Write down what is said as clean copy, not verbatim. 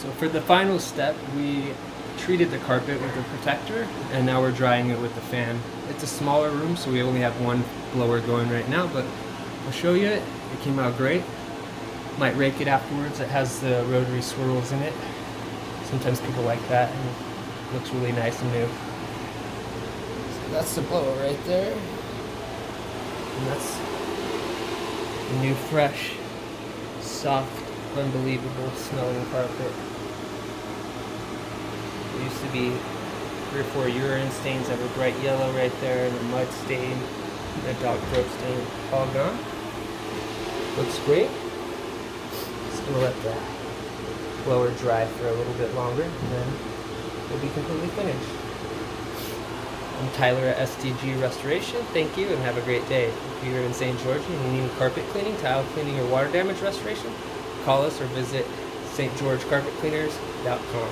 So for the final step, we treated the carpet with a protector, and now we're drying it with the fan. It's a smaller room, so we only have one blower going right now, but I'll show you it. It came out great. Might rake it afterwards. It has the rotary swirls in it. Sometimes people like that, and it looks really nice and new. So that's the blower right there. And that's the new, fresh, soft, unbelievable smelling carpet. There used to be 3 or 4 urine stains that were bright yellow right there, and a mud stain, and a dog throat stain, all gone. Looks great. Just gonna let the blower dry for a little bit longer, and then we'll be completely finished. I'm Tyler at STG Restoration. Thank you and have a great day. If you're in St. George and you need carpet cleaning, tile cleaning, or water damage restoration, call us or visit stgeorgecarpetcleaners.com.